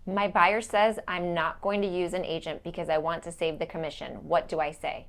My buyer says I'm not going to use an agent because I want to save the commission. What do I say?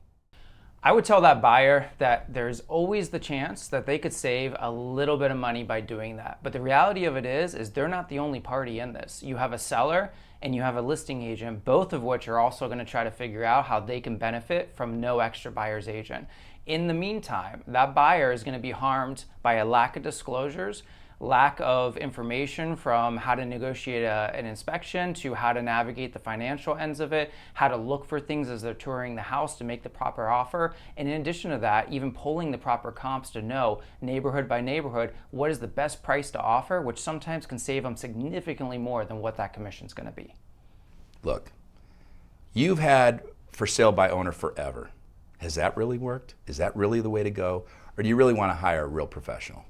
I would tell that buyer that there's always the chance that they could save a little bit of money by doing that. But the reality of it is they're not the only party in this. You have a seller and you have a listing agent, both of which are also going to try to figure out how they can benefit from no extra buyer's agent. In the meantime, that buyer is going to be harmed by a lack of disclosures, lack of information from how to negotiate an inspection to how to navigate the financial ends of it, how to look for things as they're touring the house to make the proper offer. And in addition to that, even pulling the proper comps to know neighborhood by neighborhood what is the best price to offer, which sometimes can save them significantly more than what that commission is going to be. Look, you've had for sale by owner forever. Has that really worked? Is that really the way to go? Or do you really want to hire a real professional?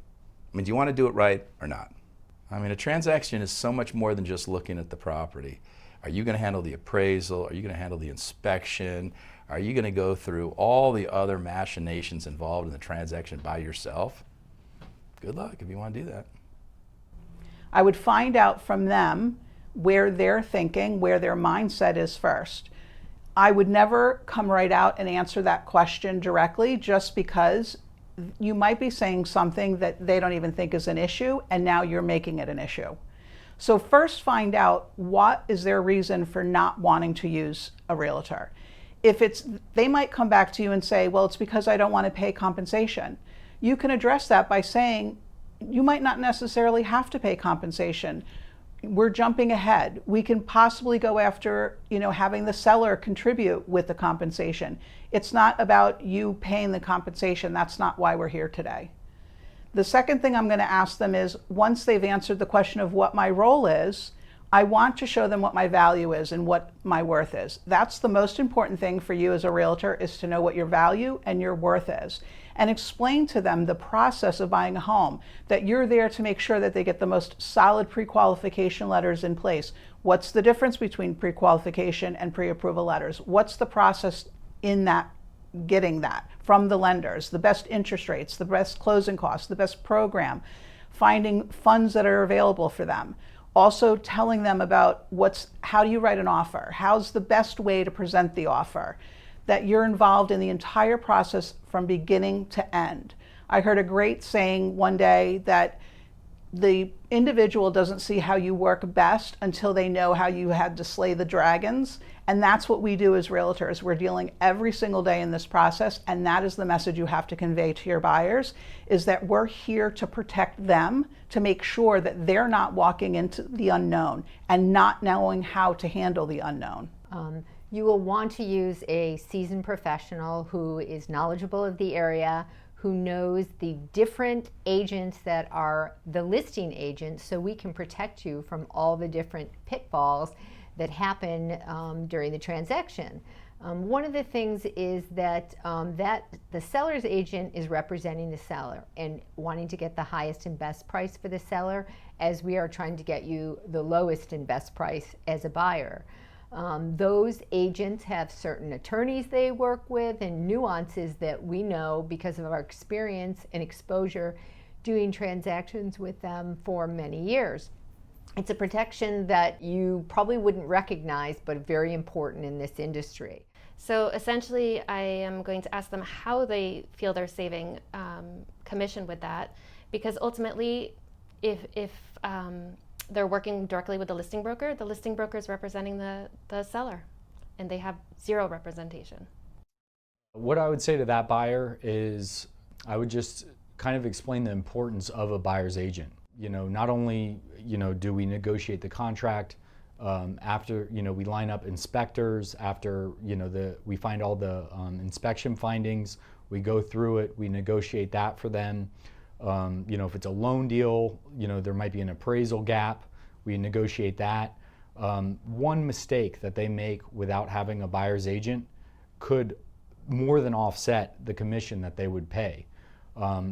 I mean, do you want to do it right or not? I mean, a transaction is so much more than just looking at the property. Are you going to handle the appraisal? Are you going to handle the inspection? Are you going to go through all the other machinations involved in the transaction by yourself? Good luck if you want to do that. I would find out from them where they're thinking, where their mindset is first. I would never come right out and answer that question directly, just because you might be saying something that they don't even think is an issue, and now you're making it an issue. So first find out what is their reason for not wanting to use a realtor. If they might come back to you and say, well, it's because I don't want to pay compensation. You can address that by saying, you might not necessarily have to pay compensation. We're jumping ahead. We can possibly go after, having the seller contribute with the compensation. It's not about you paying the compensation. That's not why we're here today. The second thing I'm going to ask them is, once they've answered the question of what my role is, I want to show them what my value is and what my worth is. That's the most important thing for you as a realtor, is to know what your value and your worth is. And explain to them the process of buying a home, that you're there to make sure that they get the most solid pre-qualification letters in place. What's the difference between pre-qualification and pre-approval letters? What's the process in that, getting that from the lenders? The best interest rates, the best closing costs, the best program, finding funds that are available for them. Also telling them about how do you write an offer? How's the best way to present the offer? That you're involved in the entire process from beginning to end. I heard a great saying one day that the individual doesn't see how you work best until they know how you had to slay the dragons. And that's what we do as realtors. We're dealing every single day in this process, and that is the message you have to convey to your buyers, is that we're here to protect them, to make sure that they're not walking into the unknown and not knowing how to handle the unknown. You will want to use a seasoned professional who is knowledgeable of the area, who knows the different agents that are the listing agents, so we can protect you from all the different pitfalls that happen during the transaction. One of the things is that the seller's agent is representing the seller and wanting to get the highest and best price for the seller, as we are trying to get you the lowest and best price as a buyer. Those agents have certain attorneys they work with and nuances that we know because of our experience and exposure doing transactions with them for many years. It's a protection that you probably wouldn't recognize, but very important in this industry. So essentially, I am going to ask them how they feel they're saving commission with that, because ultimately, if they're working directly with the listing broker is representing the seller, and they have zero representation. What I would say to that buyer is, I would just kind of explain the importance of a buyer's agent. Not only, do we negotiate the contract, after, we line up inspectors, after, we find all the inspection findings, we go through it, we negotiate that for them. If it's a loan deal, there might be an appraisal gap, we negotiate that. One mistake that they make without having a buyer's agent could more than offset the commission that they would pay.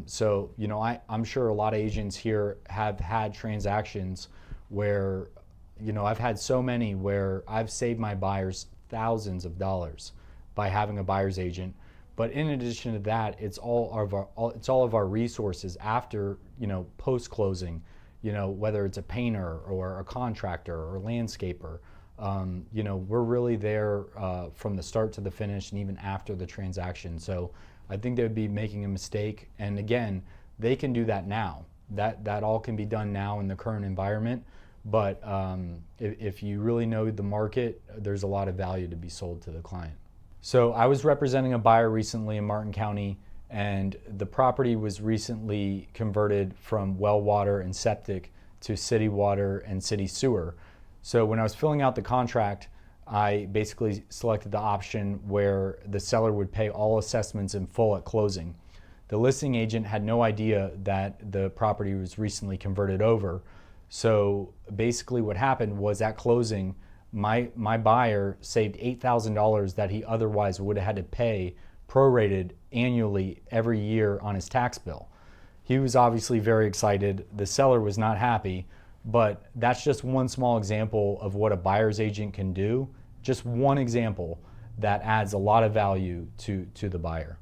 So, I'm sure a lot of agents here have had transactions where, I've had so many where I've saved my buyers thousands of dollars by having a buyer's agent. But in addition to that, it's all of our resources after, post-closing. whether it's a painter or a contractor or landscaper. We're really there from the start to the finish and even after the transaction. So I think they would be making a mistake. And again, they can do that now. That all can be done now in the current environment. But if you really know the market, there's a lot of value to be sold to the client. So I was representing a buyer recently in Martin County, and the property was recently converted from well water and septic to city water and city sewer. So when I was filling out the contract, I basically selected the option where the seller would pay all assessments in full at closing. The listing agent had no idea that the property was recently converted over. So basically what happened was at closing, my buyer saved $8,000 that he otherwise would have had to pay prorated annually every year on his tax bill. He was obviously very excited. The seller was not happy, but that's just one small example of what a buyer's agent can do. Just one example that adds a lot of value to the buyer.